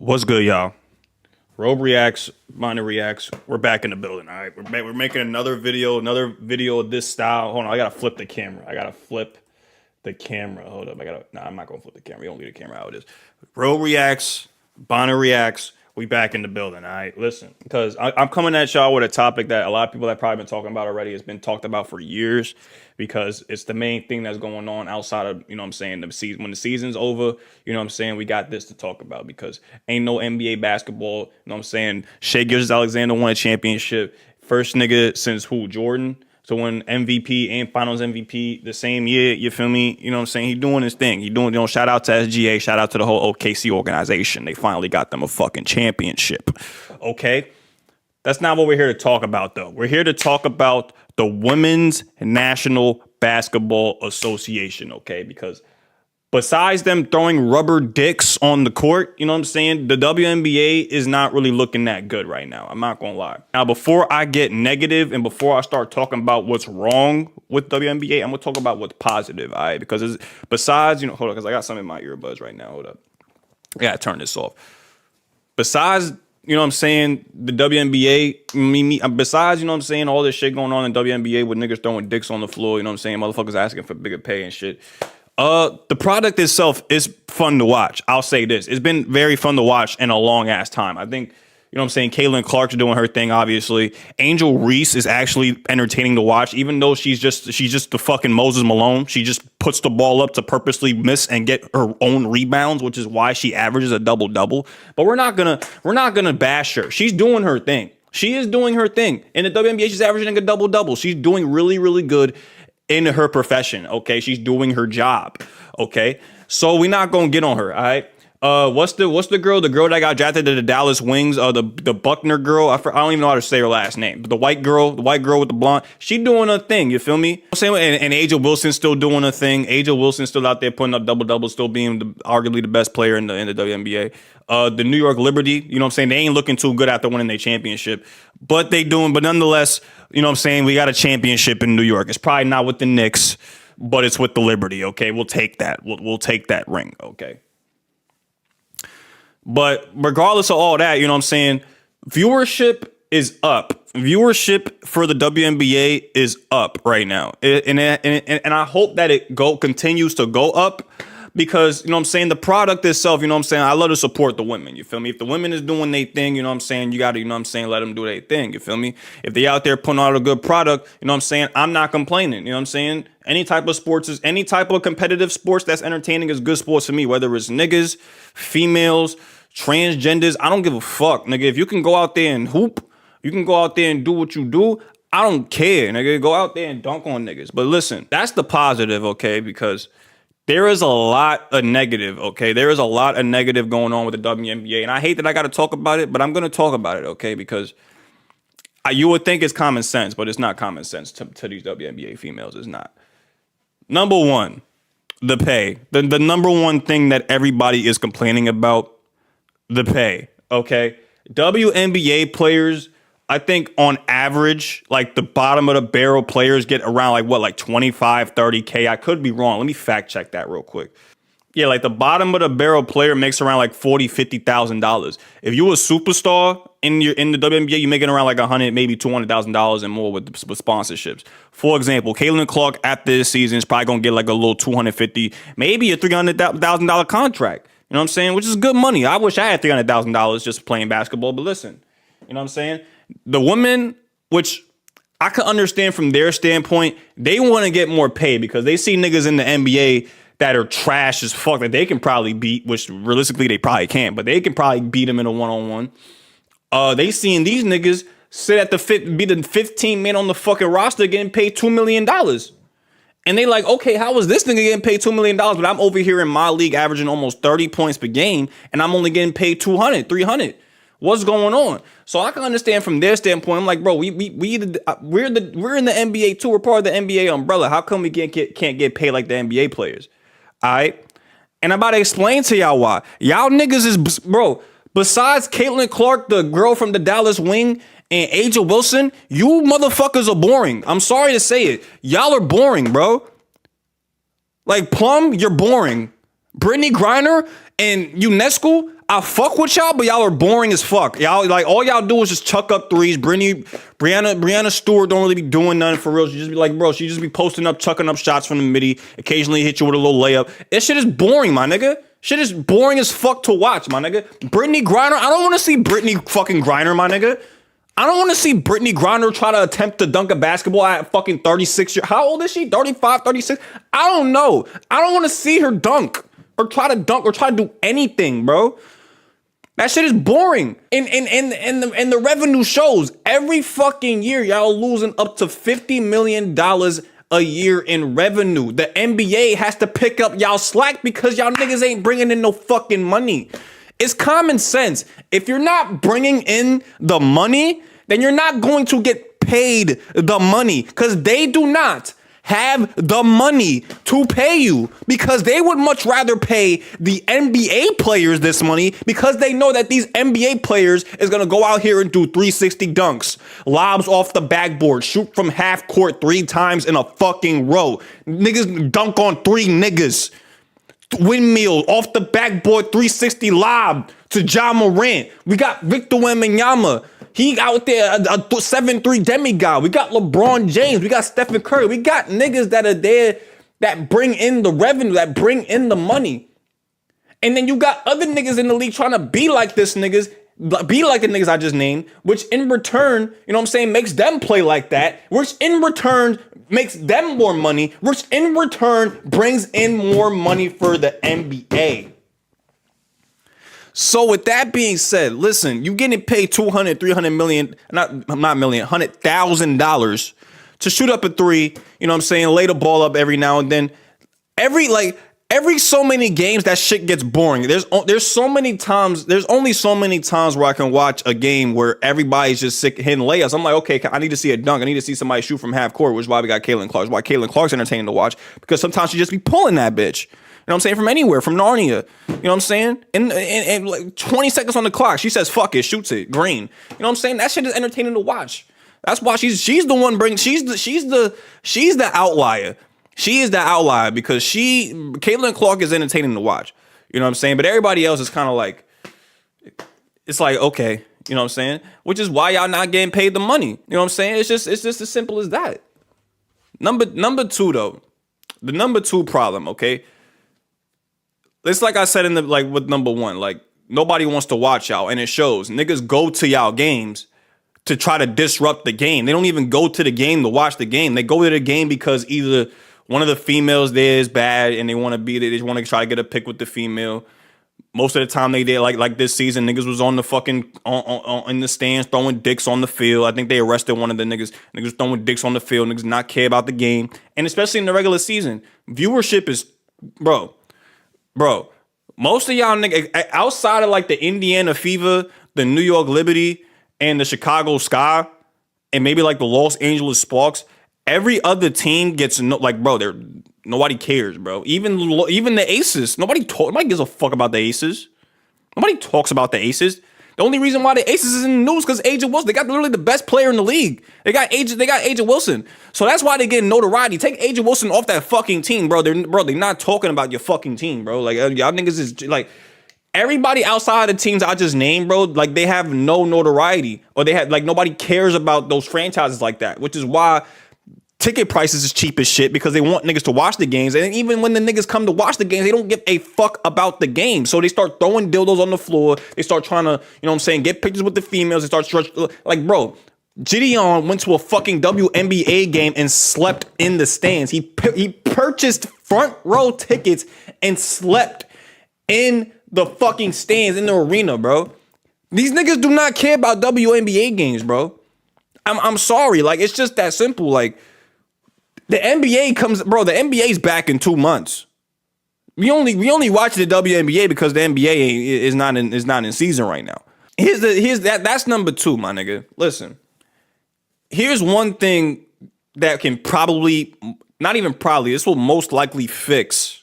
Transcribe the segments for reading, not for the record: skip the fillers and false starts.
What's good, y'all? Robe Reacts, Minor Reacts. We're back in the building, all right? We're making another video of this style. Hold on, I gotta flip the camera. Hold up, I'm not gonna flip the camera. You don't leave the camera how it is. Robe Reacts, Bonner Reacts. We back in the building, all right? Listen, because I'm coming at y'all with a topic that a lot of people have probably been talking about already. It's been talked about for years because it's the main thing that's going on outside of, you know what I'm saying, the season. When the season's over, you know what I'm saying, we got this to talk about because ain't no NBA basketball, you know what I'm saying? Shai Gilgeous-Alexander won a championship. First nigga since who? Jordan? So when MVP and Finals MVP the same year, you feel me? You know what I'm saying? He doing his thing. He doing, shout out to SGA, shout out to the whole OKC organization. They finally got them a fucking championship. Okay? That's not what we're here to talk about, though. We're here to talk about the Women's National Basketball Association, okay? Because besides them throwing rubber dicks on the court, you know what I'm saying? The WNBA is not really looking that good right now. I'm not going to lie. Now, before I get negative and before I start talking about what's wrong with WNBA, I'm going to talk about what's positive, all right? Because it's, besides, hold on, because I got some in my earbuds right now. Hold up. I got to turn this off. Besides, you know what I'm saying, the WNBA, besides, you know what I'm saying, all this shit going on in WNBA with niggas throwing dicks on the floor, you know what I'm saying, motherfuckers asking for bigger pay and shit. The product itself is fun to watch. I'll say this. It's been very fun to watch in a long ass time. I think, you know what I'm saying, Caitlin Clark's doing her thing, obviously. Angel Reese is actually entertaining to watch, even though she's just the fucking Moses Malone. She just puts the ball up to purposely miss and get her own rebounds, which is why she averages a double-double. But we're not gonna bash her. She's doing her thing. She is doing her thing. In the WNBA, she's averaging a double-double. She's doing really, really good in her profession, okay? She's doing her job, okay? So we're not gonna get on her, all right? What's the girl that got drafted to the Dallas Wings? The Buckner girl. I don't even know how to say her last name. But the white girl with the blonde, she doing her thing. You feel me? And A'ja Wilson's still doing her thing. A'ja Wilson's still out there putting up double doubles, still being arguably the best player in the WNBA. The New York Liberty, you know what I'm saying? They ain't looking too good after winning their championship, but nonetheless, you know what I'm saying? We got a championship in New York. It's probably not with the Knicks, but it's with the Liberty. Okay, we'll take that. We'll take that ring. Okay. But regardless of all that, you know what I'm saying, viewership is up. Viewership for the WNBA is up right now. And I hope that it continues to go up because, you know what I'm saying, the product itself, you know what I'm saying, I love to support the women, you feel me? If the women is doing their thing, you know what I'm saying, you got to, you know what I'm saying, let them do their thing, you feel me? If they out there putting out a good product, you know what I'm saying, I'm not complaining, you know what I'm saying? Any type of competitive sports that's entertaining is good sports for me, whether it's niggas, females, transgenders, I don't give a fuck, nigga. If you can go out there and hoop, you can go out there and do what you do, I don't care, nigga. Go out there and dunk on niggas. But listen, that's the positive, okay? Because there is a lot of negative, okay? There is a lot of negative going on with the WNBA. And I hate that I got to talk about it, but I'm going to talk about it, okay? Because you would think it's common sense, but it's not common sense to these WNBA females. It's not. Number one, the pay. The number one thing that everybody is complaining about, the pay, okay? WNBA players, I think on average, like the bottom of the barrel players get around like 25, 30K. I could be wrong. Let me fact check that real quick. Yeah, like the bottom of the barrel player makes around like $40,000, $50,000. If you a superstar in the WNBA, you're making around like $100,000, maybe $200,000 and more with sponsorships. For example, Caitlin Clark after this season is probably gonna get like a little $250,000, maybe a $300,000 contract. You know what I'm saying? Which is good money. I wish I had $300,000 just playing basketball, but listen, you know what I'm saying? The women, which I can understand from their standpoint, they want to get more pay because they see niggas in the NBA that are trash as fuck that they can probably beat, which realistically they probably can't, but they can probably beat them in a one-on-one. They seeing these niggas sit at be the 15 man on the fucking roster getting paid $2 million. And they like, okay, how was this nigga getting paid $2 million? But I'm over here in my league averaging almost 30 points per game, and I'm only getting paid 200, 300. What's going on? So I can understand from their standpoint. I'm like, bro, we're in the NBA too. We're part of the NBA umbrella. How come we can't get paid like the NBA players? All right. And I'm about to explain to y'all why. Y'all niggas is, bro, besides Caitlin Clark, the girl from the Dallas Wing, and A'ja Wilson, you motherfuckers are boring. I'm sorry to say it. Y'all are boring, bro. Like Plum, you're boring. Brittany Griner and UNESCO, I fuck with y'all, but y'all are boring as fuck. Y'all like all y'all do is just chuck up threes. Brianna Stewart don't really be doing nothing for real. She just be like, bro, she just be posting up, chucking up shots from the midi. Occasionally hit you with a little layup. This shit is boring, my nigga. Shit is boring as fuck to watch, my nigga. Brittany Griner, I don't want to see Brittany fucking Griner, my nigga. I don't want to see Brittany Griner try to attempt to dunk a basketball at fucking 36 years. How old is she? 35, 36? I don't know. I don't want to see her dunk or try to dunk or try to do anything, bro. That shit is boring. And the revenue shows every fucking year y'all losing up to $50 million a year in revenue. The NBA has to pick up y'all slack because y'all niggas ain't bringing in no fucking money. It's common sense. If you're not bringing in the money, then you're not going to get paid the money because they do not have the money to pay you because they would much rather pay the NBA players this money because they know that these NBA players is going to go out here and do 360 dunks, lobs off the backboard, shoot from half court 3 times in a fucking row. Niggas dunk on 3 niggas. Windmill off the backboard 360 lob to Ja Morant. We got Victor Wembanyama. He out there, a 7-3 demigod. We got LeBron James. We got Stephen Curry. We got niggas that are there that bring in the revenue, that bring in the money. And then you got other niggas in the league trying to be like this niggas, be like the niggas I just named, which in return, you know what I'm saying, makes them play like that, which in return makes them more money, which in return brings in more money for the NBA. So with that being said, listen, you getting paid $200 million, $100,000 to shoot up a 3, you know what I'm saying, lay the ball up every now and then. Every so many games that shit gets boring. There's only so many times where I can watch a game where everybody's just sick hitting layups. I'm like, okay, I need to see a dunk. I need to see somebody shoot from half court, which is why we got Caitlin Clark. Why Caitlin Clark's entertaining to watch because sometimes she just be pulling that bitch. You know what I'm saying? From anywhere, from Narnia. You know what I'm saying? And like 20 seconds on the clock, she says, fuck it, shoots it, green. You know what I'm saying? That shit is entertaining to watch. That's why she's the one she's the outlier. She is the outlier because Caitlin Clark is entertaining to watch. You know what I'm saying? But everybody else is kind of like, it's like, okay, you know what I'm saying? Which is why y'all not getting paid the money. You know what I'm saying? It's just as simple as that. Number 2 though. The number 2 problem, okay? It's like I said with number 1, like nobody wants to watch y'all, and it shows. Niggas go to y'all games to try to disrupt the game. They don't even go to the game to watch the game. They go to the game because either one of the females there is bad and they want to beat it. They just want to try to get a pick with the female. Most of the time they did like this season, niggas was on the fucking in the stands throwing dicks on the field. I think they arrested one of the niggas. Niggas throwing dicks on the field. Niggas not care about the game, and especially in the regular season, viewership is bro. Most of y'all niggas outside of like the Indiana Fever, the New York Liberty, and the Chicago Sky, and maybe like the Los Angeles Sparks, every other team gets nobody cares, bro. Even the Aces, nobody gives a fuck about the Aces. Nobody talks about the Aces. The only reason why the Aces is in the news because Agent Wilson. They got literally the best player in the league. They got Agent Wilson. So that's why they get notoriety. Take Agent Wilson off that fucking team, bro. They're not talking about your fucking team, bro. Like y'all niggas is like everybody outside of the teams I just named, bro. Like they have no notoriety or they have like nobody cares about those franchises like that, which is why ticket prices is cheap as shit because they want niggas to watch the games. And even when the niggas come to watch the games, they don't give a fuck about the game. So they start throwing dildos on the floor. They start trying to, you know what I'm saying, get pictures with the females. They start like, bro, Gideon went to a fucking WNBA game and slept in the stands. He purchased front row tickets and slept in the fucking stands in the arena, bro. These niggas do not care about WNBA games, bro. I'm sorry. Like, it's just that simple. Like, the NBA's back in 2 months. We only watch the WNBA because the NBA is not in season right now. That's number 2, my nigga. Listen. Here's one thing that can this will most likely fix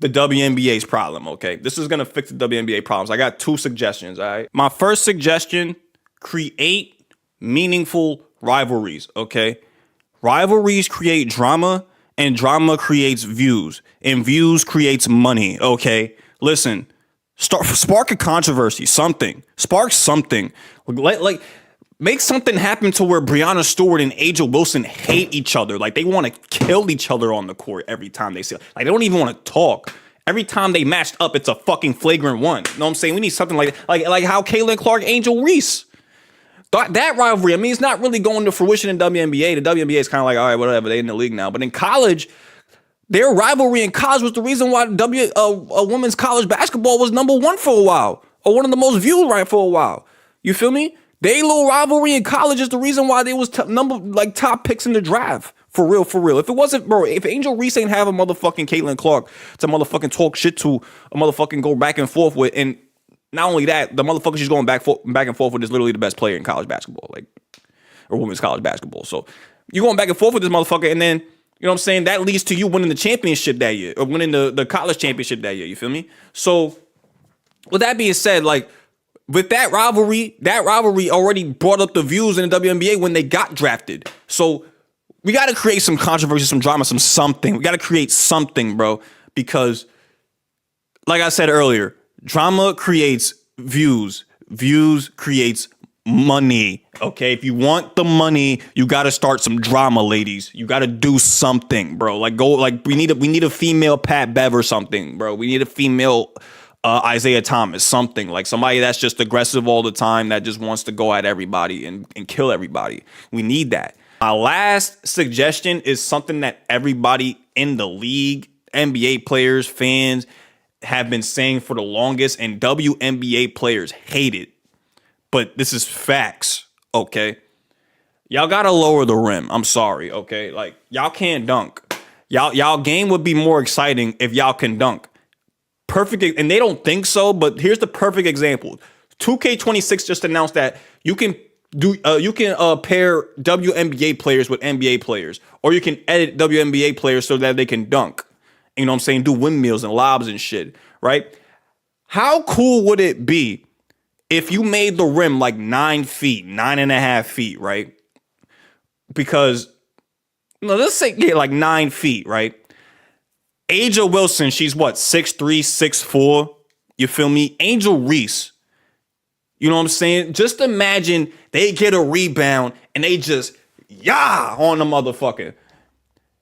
the WNBA's problem, okay? This is going to fix the WNBA problems. I got 2 suggestions, all right? My first suggestion, create meaningful rivalries, okay? Rivalries create drama, and drama creates views, and views creates money, okay? Listen, Spark a controversy, something. Spark something. Like make something happen to where Breanna Stewart and Angel Wilson hate each other. Like they want to kill each other on the court every time they see. Like they don't even want to talk. Every time they matched up, it's a fucking flagrant one. You know what I'm saying? We need something like how Caitlin Clark, Angel Reese. That rivalry, I mean, it's not really going to fruition in WNBA. The WNBA is kind of like, all right, whatever, they in the league now. But in college, their rivalry in college was the reason why women's college basketball was #1 for a while, or one of the most viewed right for a while. You feel me? Their little rivalry in college is the reason why they was top picks in the draft. For real, for real. If it wasn't, bro, if Angel Reese ain't have a motherfucking Caitlin Clark to motherfucking talk shit to, a motherfucking go back and forth with, and not only that, the motherfucker she's going back and forth with is literally the best player in college basketball, like, or women's college basketball. So you're going back and forth with this motherfucker, and then, you know what I'm saying, that leads to you winning the championship that year, or winning the college championship that year, you feel me? So with that being said, like, with that rivalry already brought up the views in the WNBA when they got drafted. So we got to create some controversy, some drama, some something. We got to create something, bro, because like I said earlier, drama creates views. Views creates money. Okay, if you want the money, you got to start some drama, ladies. You got to do something, bro. Like we need a female Pat Bev or something, bro. We need a female Isaiah Thomas, something like somebody that's just aggressive all the time, that just wants to go at everybody and kill everybody. We need that. My last suggestion is something that everybody in the league, NBA players, fans, have been saying for the longest, and WNBA players hate it. But this is facts, okay? Y'all gotta lower the rim. I'm sorry, okay? Like, y'all can't dunk. Y'all game would be more exciting if y'all can dunk. Perfect, and they don't think so, but here's the perfect example. 2K26 just announced that you can pair WNBA players with NBA players, or you can edit WNBA players so that they can dunk. You know what I'm saying? Do windmills and lobs and shit, right? How cool would it be if you made the rim like 9 feet, 9.5 feet, right? Because, let's say, like 9 feet, right? Angel Wilson, she's what, 6'3", 6'4", you feel me? Angel Reese, you know what I'm saying? Just imagine they get a rebound and they just, on the motherfucker.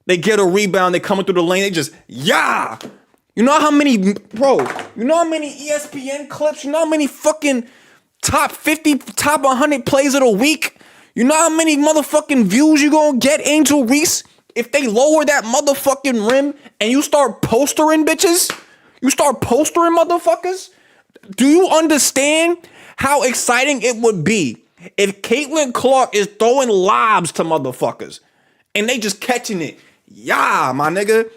They get a rebound, they coming through the lane, they just, You know how many, you know how many ESPN clips, you know how many fucking top 50, top 100 plays of the week? You know how many motherfucking views you gonna get, Angel Reese? If they lower that motherfucking rim and you start postering bitches, you start postering motherfuckers, do you understand how exciting it would be if Caitlin Clark is throwing lobs to motherfuckers and they just catching it? My nigga.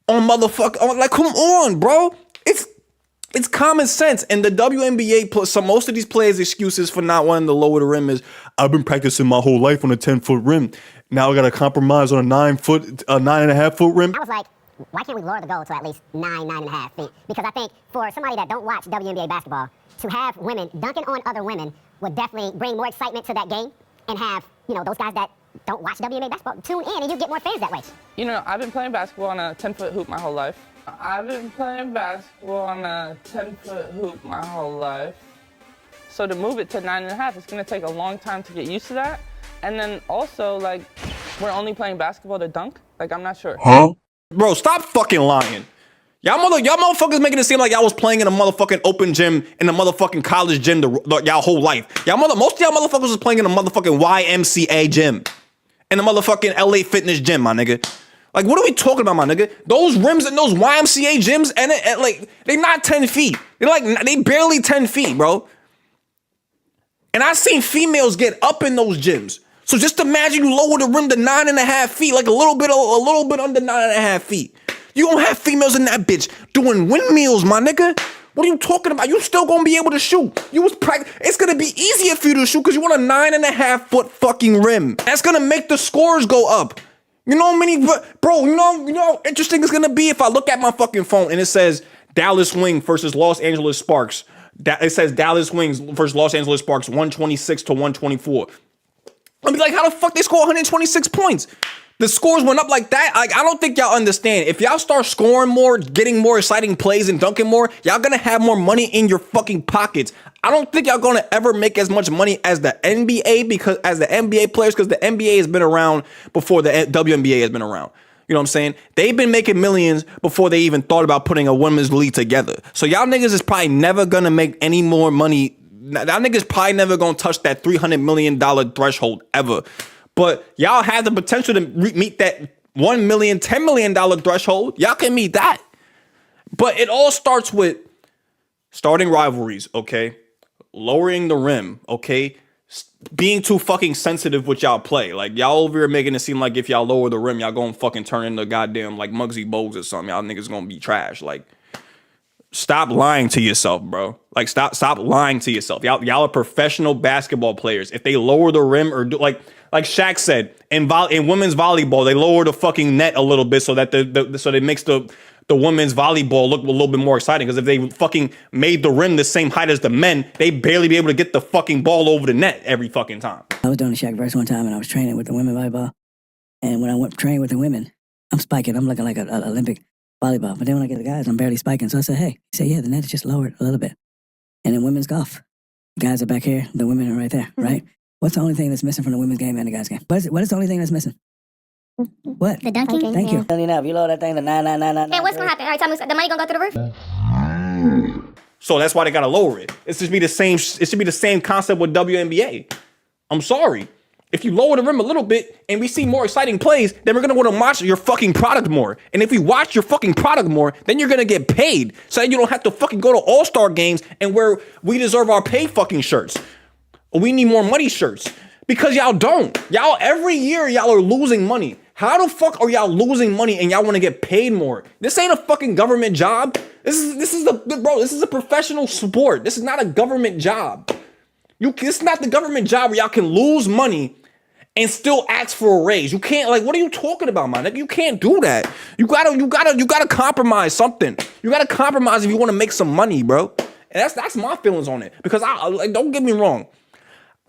On motherfucker. Like, come on, bro. It's common sense. And the WNBA, most of these players' excuses for not wanting to lower the rim is, I've been practicing my whole life on a 10-foot rim. Now I got to compromise on a 9.5 foot rim. I was like, why can't we lower the goal to at least 9.5 feet? Because I think for somebody that don't watch WNBA basketball, to have women dunking on other women would definitely bring more excitement to that game, and have, those guys that don't watch WNBA basketball tune in, and you get more fans that way. I've been playing basketball on a 10-foot hoop my whole life. So to move it to 9.5, it's gonna take a long time to get used to that. And then also, like, we're only playing basketball to dunk? Like, I'm not sure. Huh? Bro, stop fucking lying. Y'all motherfuckers making it seem like y'all was playing in a motherfucking open gym, in a motherfucking college gym y'all whole life. Most of y'all motherfuckers was playing in a motherfucking YMCA gym. In a motherfucking LA Fitness gym, my nigga. Like, what are we talking about, my nigga? Those rims in those YMCA gyms, and like, they not 10 feet. They barely 10 feet, bro. And I've seen females get up in those gyms. So just imagine you lower the rim to 9.5 feet, like a little bit under 9.5 feet. You gonna have females in that bitch doing windmills, my nigga. What are you talking about? You still gonna be able to shoot. It's gonna be easier for you to shoot because you want a 9.5 foot fucking rim. That's gonna make the scores go up. You know how many, bro, you know how interesting it's gonna be if I look at my fucking phone and it says Dallas Wings versus Los Angeles Sparks. It says Dallas Wings versus Los Angeles Sparks 126 to 124. I'll be like, how the fuck they score 126 points? The scores went up like that. Like, I don't think y'all understand. If y'all start scoring more, getting more exciting plays and dunking more, y'all gonna have more money in your fucking pockets. I don't think y'all gonna ever make as much money as the NBA as the NBA players, because the NBA has been around before the WNBA has been around. You know what I'm saying? They've been making millions before they even thought about putting a women's league together. So y'all niggas is probably never gonna make any more money. Y'all niggas probably never gonna touch that $300 million threshold ever. But y'all have the potential to meet that $1 million, $10 million threshold. Y'all can meet that. But it all starts with starting rivalries, okay? Lowering the rim, okay? Being too fucking sensitive with y'all play. Like, y'all over here making it seem like if y'all lower the rim, y'all gonna fucking turn into goddamn like Muggsy Bogues or something. Y'all niggas gonna be trash. Like, stop lying to yourself, bro. Like, stop lying to yourself. Y'all are professional basketball players. If they lower the rim or do like Shaq said, in women's volleyball, they lower the fucking net a little bit so that so it makes the women's volleyball look a little bit more exciting. Because if they fucking made the rim the same height as the men, they'd barely be able to get the fucking ball over the net every fucking time. I was doing the Shaq verse one time, and I was training with the women volleyball. And when I went train with the women, I'm spiking. I'm looking like an Olympic volleyball. But then when I get the guys, I'm barely spiking. So I said, hey, he said, yeah, the net is just lowered a little bit. And then women's golf. The guys are back here. The women are right there, right? What's the only thing that's missing from the women's game and the guys' game? What is the only thing that's missing? What? The dunking? Thank you. If you lower that thing to 99999. And what's going to happen? All right, tell me, the money going to go through the roof? So that's why they gotta lower it. It should be the same concept with WNBA. I'm sorry. If you lower the rim a little bit and we see more exciting plays, then we're gonna want to watch your fucking product more. And if we watch your fucking product more, then you're gonna get paid. So that you don't have to fucking go to all-star games and where we deserve our pay fucking shirts. We need more money shirts. Because y'all don't. Y'all, every year, y'all are losing money. How the fuck are y'all losing money and y'all want to get paid more? This ain't a fucking government job. This is a professional sport. This is not a government job. This is not the government job where y'all can lose money and still ask for a raise. You can't, like, what are you talking about, man? You can't do that. You gotta compromise something. You gotta compromise if you want to make some money, bro. And that's my feelings on it. Because don't get me wrong.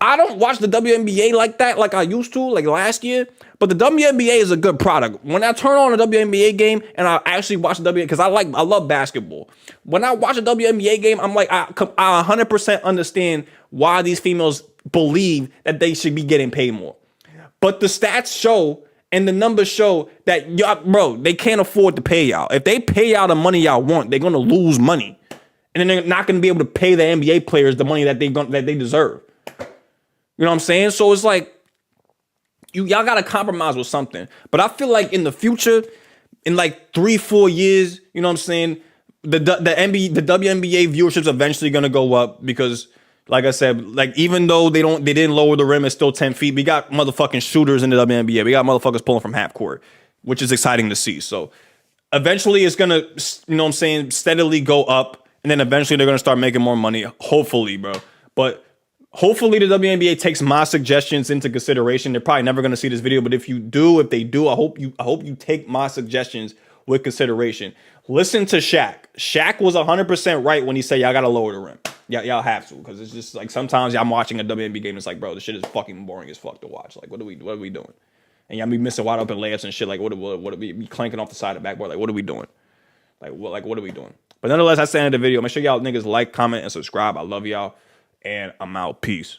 I don't watch the WNBA like that, like I used to, like last year. But the WNBA is a good product. When I turn on a WNBA game and I actually watch the WNBA, because I love basketball. When I watch a WNBA game, I'm like, I 100% understand why these females believe that they should be getting paid more. But the stats show and the numbers show that y'all, bro, they can't afford to pay y'all. If they pay y'all the money y'all want, they're gonna lose money, and then they're not gonna be able to pay the NBA players the money that they deserve. You know what I'm saying? So it's like, y'all gotta compromise with something. But I feel like in the future, in like 3-4 years, you know what I'm saying, the WNBA viewership's eventually gonna go up because, like I said, like even though they didn't lower the rim, it's still 10 feet. We got motherfucking shooters in the WNBA. We got motherfuckers pulling from half court, which is exciting to see. So eventually it's gonna, you know what I'm saying, steadily go up, and then eventually they're gonna start making more money. Hopefully, bro. But hopefully the WNBA takes my suggestions into consideration. They're probably never going to see this video, but if they do, I hope you take my suggestions with consideration. Listen to Shaq. Shaq was 100% right when he said y'all got to lower the rim. Y'all have to, because it's just like sometimes I'm watching a WNBA game and it's like, bro, this shit is fucking boring as fuck to watch. Like, what are we doing? And y'all be missing wide open layups and shit. Like, what are we be clanking off the side of the backboard? Like, what are we doing? Like, what are we doing? But nonetheless, that's the end of the video. Make sure y'all niggas like, comment, and subscribe. I love y'all. And I'm out. Peace.